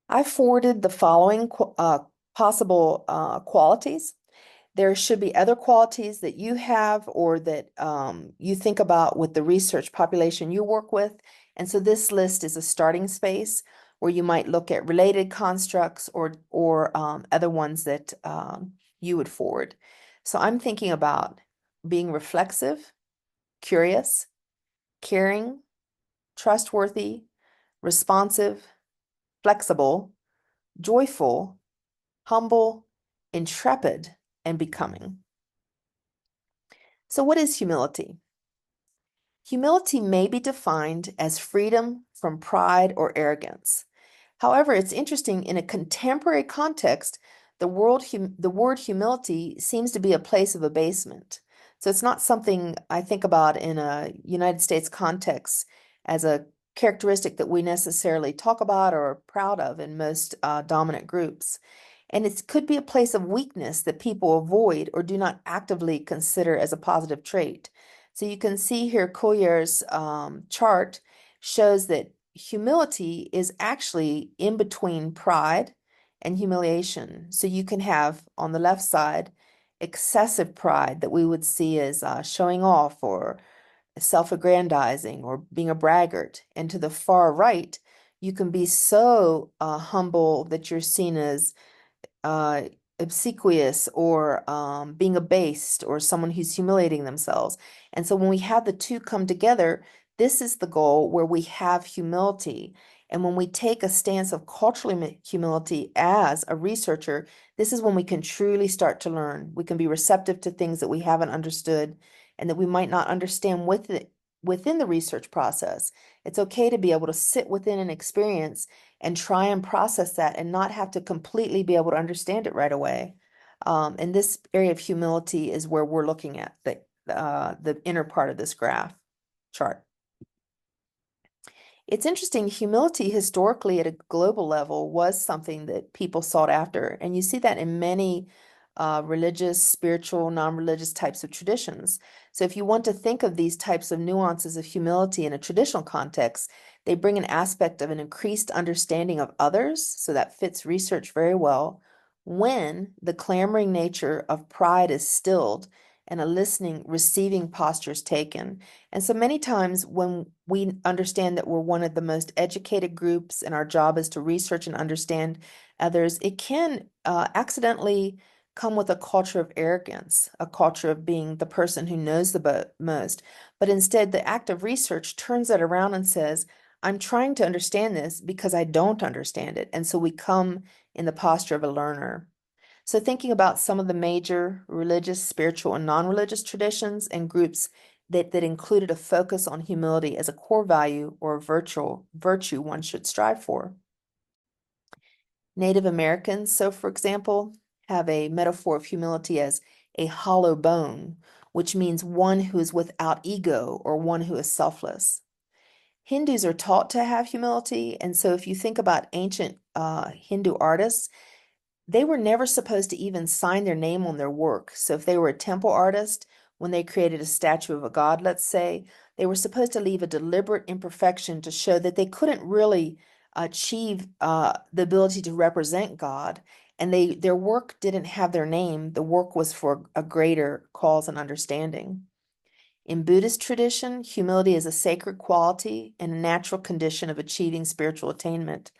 I forwarded the following possible qualities. There should be other qualities that you have or that you think about with the research population you work with. And so this list is a starting space where you might look at related constructs or other ones that you would forward. So I'm thinking about being reflexive, curious, caring, trustworthy, responsive, flexible, joyful, humble, intrepid, and becoming. So, what is humility? Humility may be defined as freedom from pride or arrogance. However, it's interesting in a contemporary context, the word humility seems to be a place of abasement. So it's not something I think about in a United States context as a characteristic that we necessarily talk about or are proud of in most dominant groups. And it could be a place of weakness that people avoid or do not actively consider as a positive trait. So you can see here Collier's chart shows that humility is actually in between pride and humiliation. So you can have on the left side excessive pride that we would see as showing off or self-aggrandizing or being a braggart. And to the far right, you can be so humble that you're seen as uh, obsequious or being abased or someone who's humiliating themselves. And so when we have the two come together, this is the goal where we have humility. And when we take a stance of cultural humility as a researcher, this is when we can truly start to learn. We can be receptive to things that we haven't understood and that we might not understand within the research process. It's okay to be able to sit within an experience and try and process that and not have to completely be able to understand it right away. And this area of humility is where we're looking at the inner part of this graph chart. It's interesting, humility historically at a global level was something that people sought after. And you see that in many religious, spiritual, non-religious types of traditions. So if you want to think of these types of nuances of humility in a traditional context, they bring an aspect of an increased understanding of others. So that fits research very well. When the clamoring nature of pride is stilled and a listening, receiving posture is taken. And so many times when we understand that we're one of the most educated groups and our job is to research and understand others, it can accidentally come with a culture of arrogance, a culture of being the person who knows the most. But instead, the act of research turns that around and says, I'm trying to understand this because I don't understand it. And so we come in the posture of a learner. So, thinking about some of the major religious, spiritual, and non-religious traditions and groups that included a focus on humility as a core value or virtue one should strive for. Native Americans, so for example, have a metaphor of humility as a hollow bone, which means one who is without ego or one who is selfless. Hindus are taught to have humility, and so if you think about ancient Hindu artists, they were never supposed to even sign their name on their work. So if they were a temple artist, when they created a statue of a god, let's say, they were supposed to leave a deliberate imperfection to show that they couldn't really achieve the ability to represent God. And their work didn't have their name. The work was for a greater cause and understanding. In Buddhist tradition, humility is a sacred quality and a natural condition of achieving spiritual attainment.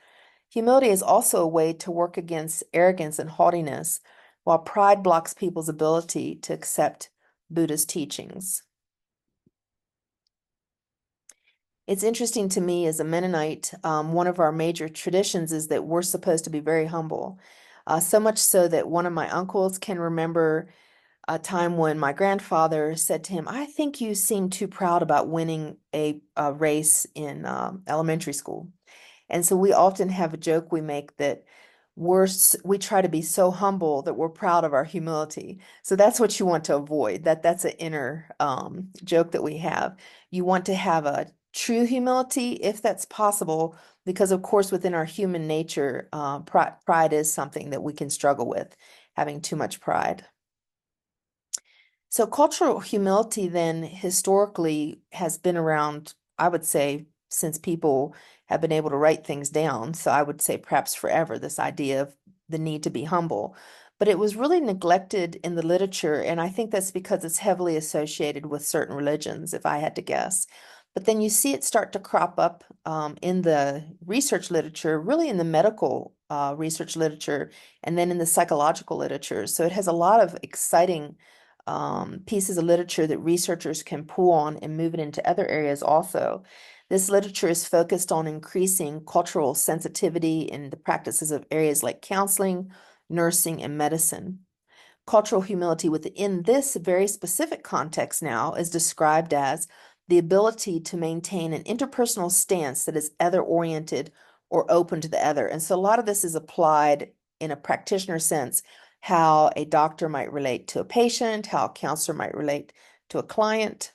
Humility is also a way to work against arrogance and haughtiness, while pride blocks people's ability to accept Buddha's teachings. It's interesting to me as a Mennonite, one of our major traditions is that we're supposed to be very humble. So much so that one of my uncles can remember a time when my grandfather said to him, I think you seem too proud about winning a race in elementary school. And so we often have a joke we make that we try to be so humble that we're proud of our humility. So that's what you want to avoid. That's an inner joke that we have. You want to have a true humility if that's possible, because of course within our human nature, pride is something that we can struggle with, having too much pride. So cultural humility then historically has been around, I would say, since people have been able to write things down. So I would say perhaps forever, this idea of the need to be humble. But it was really neglected in the literature, and I think that's because it's heavily associated with certain religions, if I had to guess. But then you see it start to crop up in the research literature, really in the medical research literature, and then in the psychological literature. So it has a lot of exciting pieces of literature that researchers can pull on and move it into other areas also. This literature is focused on increasing cultural sensitivity in the practices of areas like counseling, nursing, and medicine. Cultural humility within this very specific context now is described as the ability to maintain an interpersonal stance that is other-oriented or open to the other. And so a lot of this is applied in a practitioner sense, how a doctor might relate to a patient, how a counselor might relate to a client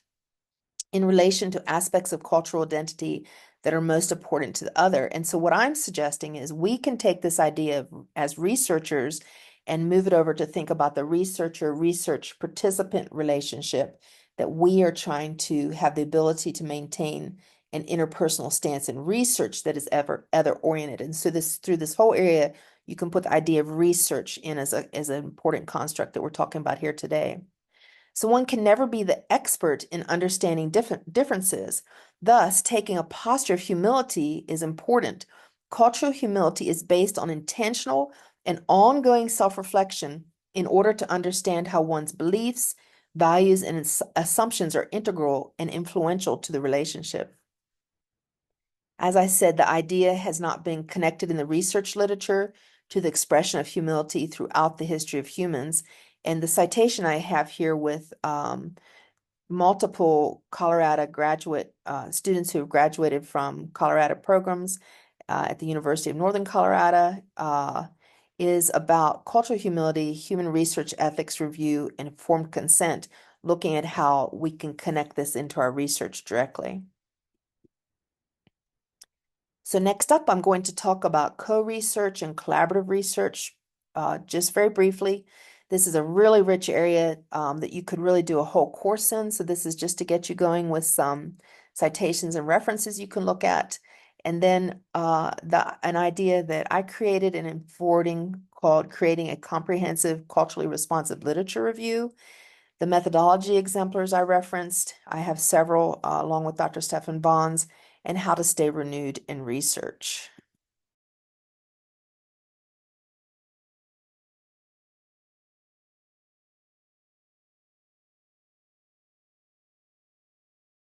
in relation to aspects of cultural identity that are most important to the other. And so what I'm suggesting is we can take this idea of, as researchers and move it over to think about the researcher-research participant relationship, that we are trying to have the ability to maintain an interpersonal stance in research that is ever other oriented. And so this through this whole area, you can put the idea of research in as an important construct that we're talking about here today. So one can never be the expert in understanding differences. Thus, taking a posture of humility is important. Cultural humility is based on intentional and ongoing self-reflection in order to understand how one's beliefs, values, and assumptions are integral and influential to the relationship. As I said, the idea has not been connected in the research literature to the expression of humility throughout the history of humans. And the citation I have here with multiple Colorado graduate students who have graduated from Colorado programs at the University of Northern Colorado is about cultural humility, human research ethics review, and informed consent, looking at how we can connect this into our research directly. So next up, I'm going to talk about co-research and collaborative research, just very briefly. This is a really rich area that you could really do a whole course in. So this is just to get you going with some citations and references you can look at. And then an idea that I created and am forwarding called Creating a Comprehensive Culturally Responsive Literature Review. The methodology exemplars I referenced, I have several along with Dr. Stefan Bonds, and how to stay renewed in research.